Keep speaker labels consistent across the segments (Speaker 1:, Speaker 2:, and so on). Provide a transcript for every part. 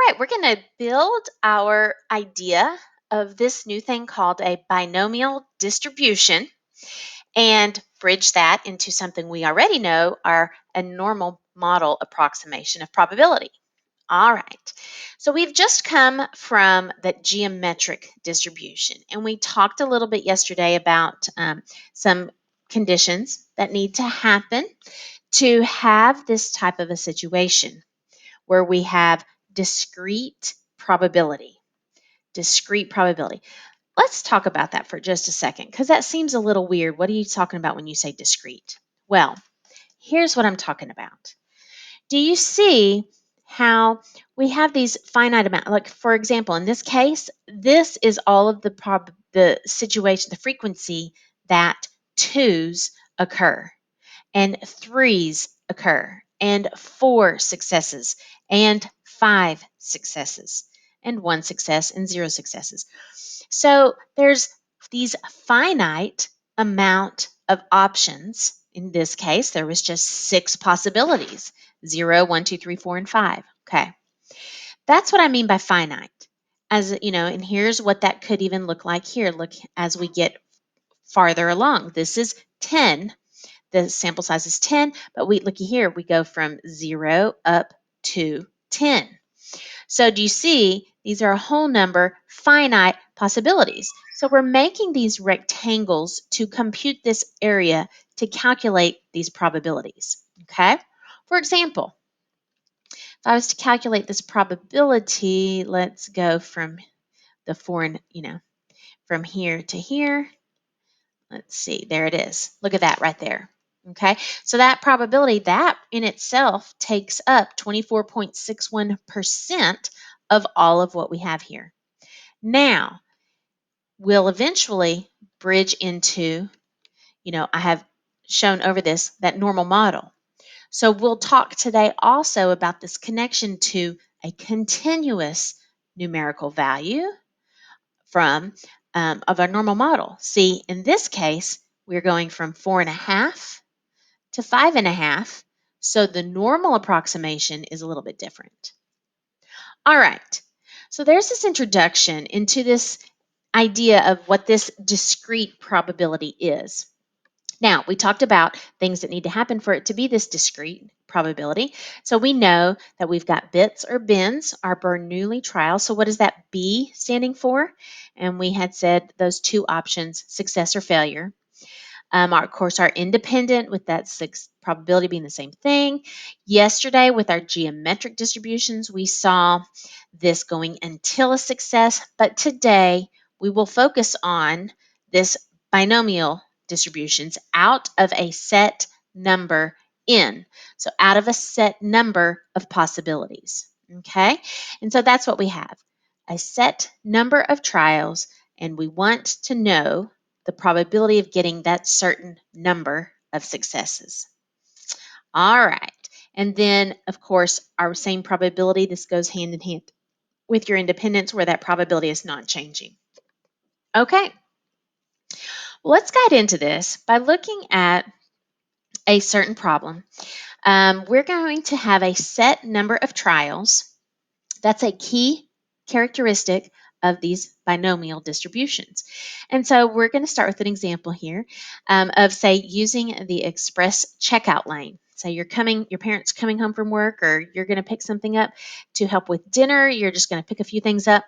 Speaker 1: right, we're going to build our idea of this new thing called a binomial distribution and bridge that into something we already know are a normal model approximation of probability. All right, so we've just come from the geometric distribution, and we talked a little bit yesterday about some conditions that need to happen to have this type of a situation where we have discrete probability. Discrete probability. Let's talk about that for just a second because that seems a little weird. What are you talking about when you say discrete? Well, here's what I'm talking about. Do you see how we have these finite amount? Like for example, in this case, this is all of the situation, the frequency that twos occur and threes occur, and four successes, and five successes, and one success, and zero successes. So there's these finite amount of options. In this case, there was just six possibilities: 0, 1, 2, 3, 4, and 5. Okay. That's what I mean by finite. As you know, and here's what that could even look like here. Look as we get farther along. This is 10. The sample size is 10, but looky here, we go from 0 up to 10. So do you see these are a whole number finite possibilities. So we're making these rectangles to compute this area to calculate these probabilities. Okay? For example, if I was to calculate this probability, let's go from the foreign, from here to here. Let's see, there it is. Look at that right there. Okay, so that probability, that in itself takes up 24.61% of all of what we have here. Now, we'll eventually bridge into, I have shown over this, that normal model. So we'll talk today also about this connection to a continuous numerical value from of our normal model. See, in this case, we're going from 4.5 to 5.5. So the normal approximation is a little bit different. All right. So there's this introduction into this idea of what this discrete probability is. Now, we talked about things that need to happen for it to be this discrete probability. So we know that we've got bits or bins, our Bernoulli trial. So what is that B standing for? And we had said those two options, success or failure. Of course, our independent with that probability being the same thing. Yesterday, with our geometric distributions, we saw this going until a success. But today, we will focus on this binomial distributions out of a set number n. So out of a set number of possibilities. Okay? And so that's what we have. A set number of trials, and we want to know the probability of getting that certain number of successes. All right. And then, of course, our same probability, this goes hand in hand with your independence where that probability is not changing. Okay. Well, let's get into this by looking at a certain problem. We're going to have a set number of trials. That's a key characteristic of these binomial distributions. And so we're going to start with an example here of, say, using the express checkout lane. So your parents coming home from work, or you're going to pick something up to help with dinner. You're just going to pick a few things up.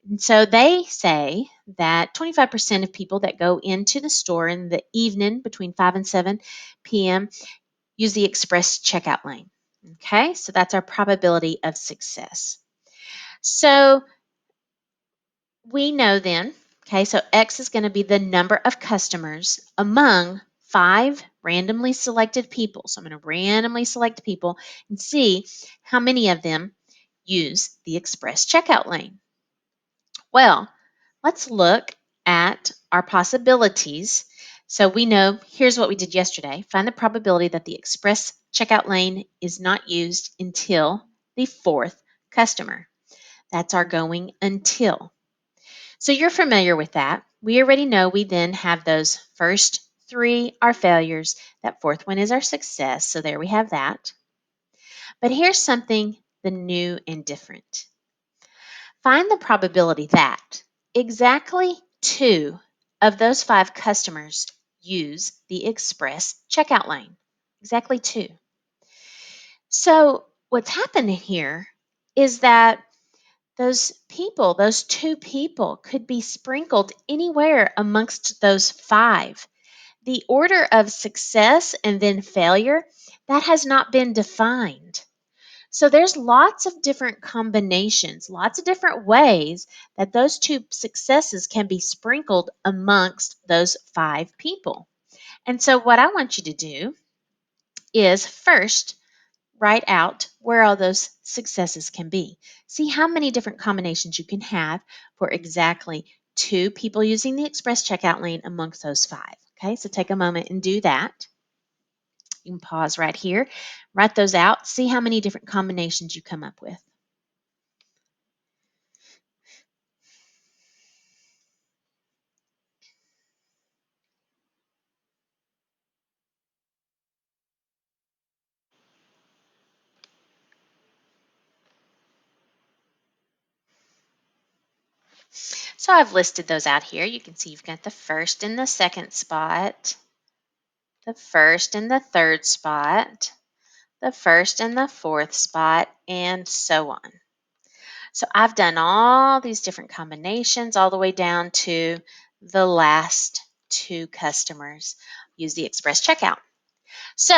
Speaker 1: And so they say that 25% of people that go into the store in the evening between 5 and 7 p.m. use the express checkout lane. Okay, so that's our probability of success. So we know then, okay, so X is going to be the number of customers among 5 randomly selected people. So I'm going to randomly select people and see how many of them use the express checkout lane. Well, let's look at our possibilities. So we know, here's what we did yesterday. Find the probability that the express checkout lane is not used until the 4th customer. That's our going until. So you're familiar with that. We already know we then have those first 3 are failures. That 4th one is our success. So there we have that. But here's something the new and different. Find the probability that exactly 2 of those 5 customers use the express checkout lane. Exactly 2. So, what's happening here is that those people, those 2 people, could be sprinkled anywhere amongst those 5. The order of success and then failure, that has not been defined. So there's lots of different combinations, lots of different ways that those 2 successes can be sprinkled amongst those 5 people. And so what I want you to do is first write out where all those successes can be. See how many different combinations you can have for exactly 2 people using the express checkout lane amongst those 5. Okay, so take a moment and do that. You can pause right here, write those out, see how many different combinations you come up with. So I've listed those out here. You can see you've got the first and the second spot, the first and the third spot, the first and the fourth spot, and so on. So I've done all these different combinations all the way down to the last 2 customers use the express checkout. So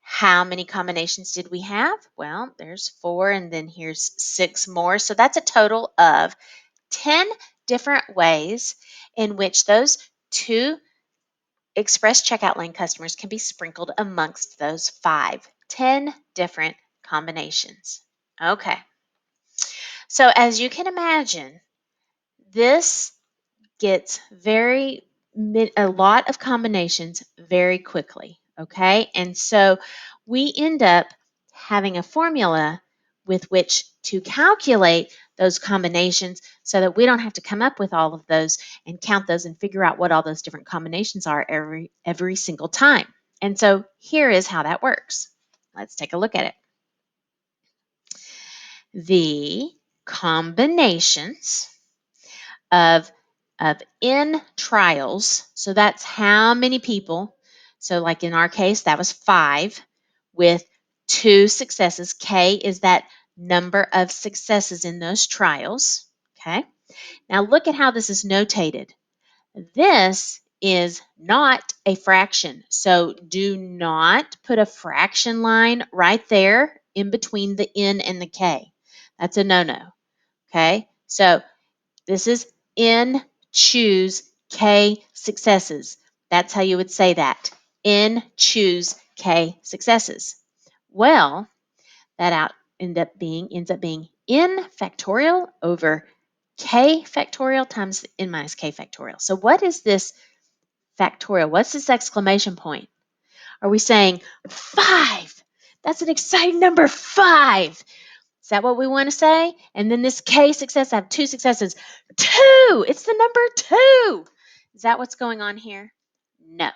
Speaker 1: how many combinations did we have? Well, there's 4 and then here's 6 more. So that's a total of 10 different ways in which those 2 express checkout lane customers can be sprinkled amongst those 5. 10 different combinations. Okay. So as you can imagine, this gets a lot of combinations very quickly, okay? And so we end up having a formula with which to calculate those combinations so that we don't have to come up with all of those and count those and figure out what all those different combinations are every single time. And so here is how that works. Let's take a look at it. The combinations of n trials. So that's how many people. So like in our case, that was 5 with 2 successes. K is that number of successes in those trials. Okay. Now look at how this is notated. This is not a fraction. So do not put a fraction line right there in between the n and the k. That's a no-no. Okay. So this is N choose K successes. That's how you would say that. N choose K successes. Well, that ends up being N factorial over K factorial times N minus K factorial. So what is this factorial? What's this exclamation point? Are we saying 5? That's an exciting number, 5. Is that what we want to say? And then this K success, I have 2 successes. 2! It's the number 2. Is that what's going on here? No.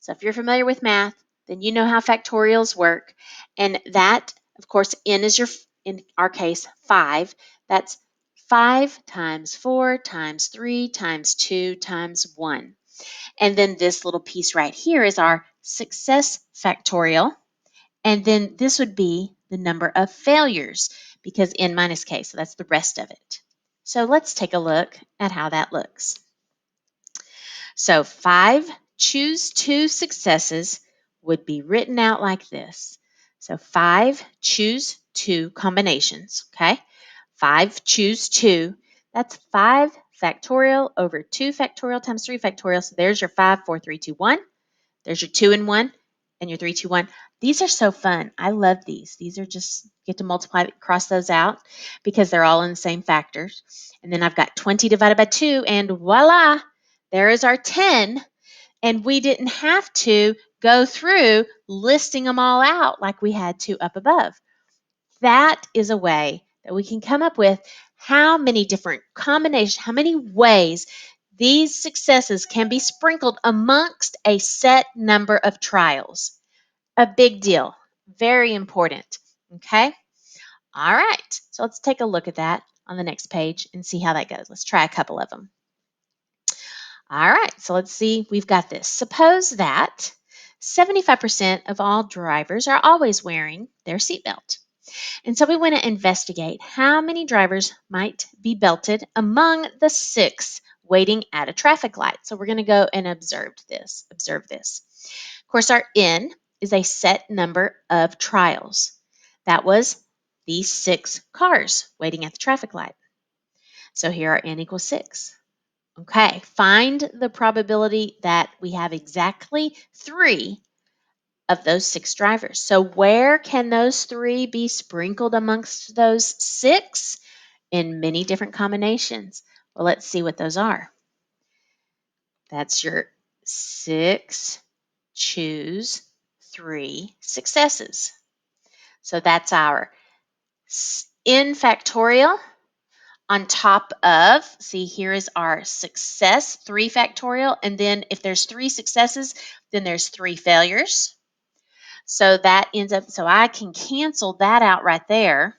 Speaker 1: So if you're familiar with math, then you know how factorials work. And that, of course, n is in our case, 5. That's 5 times 4 times 3 times 2 times 1. And then this little piece right here is our success factorial. And then this would be the number of failures because n minus k, so that's the rest of it. So let's take a look at how that looks. So 5 choose 2 successes would be written out like this. So 5 choose 2 combinations, okay? 5 choose 2. That's 5 factorial over 2 factorial times 3 factorial. So there's your 5, 4, 3, 2, 1. There's your 2 and 1 and your 3, 2, 1. These are so fun. I love these. These are just, get to multiply, cross those out because they're all in the same factors. And then I've got 20 divided by 2 and voila, there is our 10. And we didn't have to go through listing them all out like we had to up above. That is a way that we can come up with how many different combinations, how many ways these successes can be sprinkled amongst a set number of trials. A big deal. Very important. Okay? All right. So let's take a look at that. on the next page and see how that goes. Let's try a couple of them. All right, so let's see. We've got this. Suppose that 75% of all drivers are always wearing their seatbelt. And so we want to investigate how many drivers might be belted among the 6 waiting at a traffic light. So we're going to go and observe this. Of course, our N is a set number of trials. That was these 6 cars waiting at the traffic light. So here our N equals 6. Okay, find the probability that we have exactly 3 of those 6 drivers. So where can those 3 be sprinkled amongst those 6? In many different combinations. Well, let's see what those are. That's your 6, choose 3 successes. So that's our n factorial on top of, see, here is our success, 3 factorial, and then if there's 3 successes, then there's 3 failures. So that ends up, so I can cancel that out right there.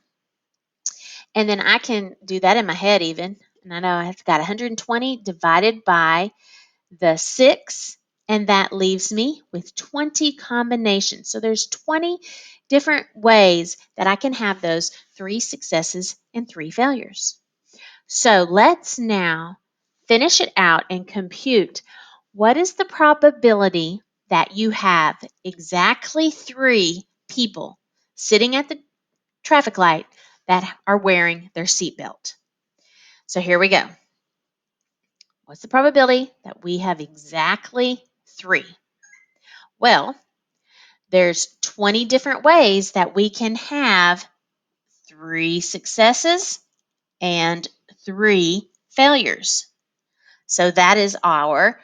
Speaker 1: And then I can do that in my head even. And I know I've got 120 divided by the 6, and that leaves me with 20 combinations. So there's 20 different ways that I can have those 3 successes and 3 failures. So let's now finish it out and compute what is the probability that you have exactly 3 people sitting at the traffic light that are wearing their seatbelt. So here we go. What's the probability that we have exactly 3? Well, there's 20 different ways that we can have 3 successes and 3 failures. So that is our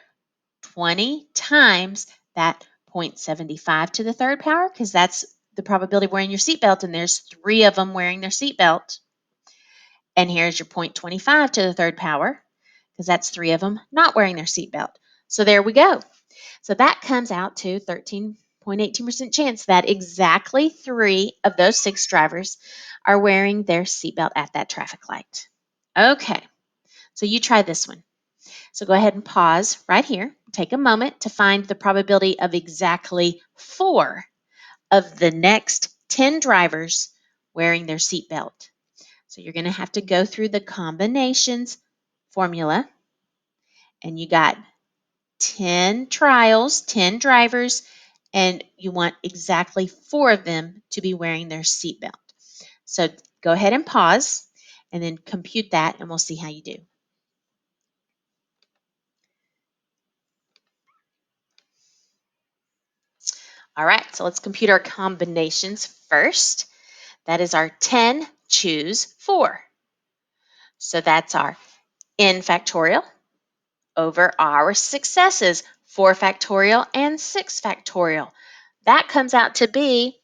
Speaker 1: 20 times that 0.75 to the third power, because that's the probability of wearing your seatbelt, and there's 3 of them wearing their seatbelt. And here's your 0.25 to the third power, because that's 3 of them not wearing their seatbelt. So there we go. So that comes out to 13.18% chance that exactly 3 of those 6 drivers are wearing their seatbelt at that traffic light. Okay, so you try this one. So go ahead and pause right here. Take a moment to find the probability of exactly 4 of the next 10 drivers wearing their seatbelt. So you're going to have to go through the combinations formula, and you got 10 trials, 10 drivers, and you want exactly 4 of them to be wearing their seatbelt. So go ahead and pause and then compute that, and we'll see how you do. All right, so let's compute our combinations first. That is our 10, choose 4. So that's our n factorial over our successes, 4 factorial and 6 factorial. That comes out to be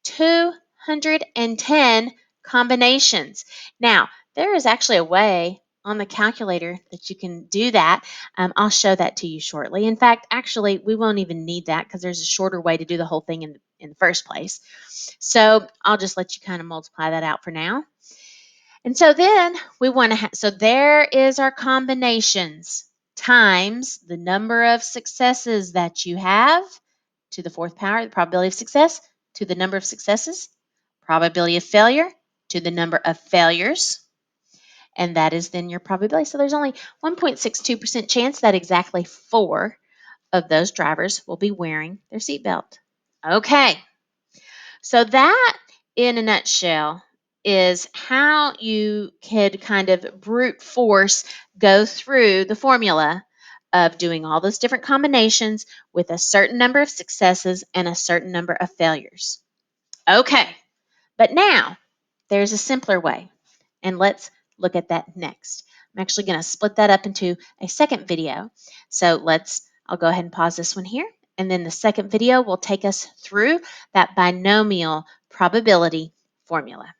Speaker 1: 210 combinations. Now, there is actually a way on the calculator that you can do that. I'll show that to you shortly. In fact, actually, we won't even need that because there's a shorter way to do the whole thing in the first place. So I'll just let you kind of multiply that out for now. And so then we want to have, so there is our combinations times the number of successes that you have to the 4th power, the probability of success, to the number of successes, probability of failure, to the number of failures, and that is then your probability. So there's only 1.62% chance that exactly 4 of those drivers will be wearing their seatbelt. Okay, so that in a nutshell is how you could kind of brute force go through the formula of doing all those different combinations with a certain number of successes and a certain number of failures. Okay, but now there's a simpler way, and let's look at that next. I'm actually going to split that up into a second video. So I'll go ahead and pause this one here, and then the second video will take us through that binomial probability formula.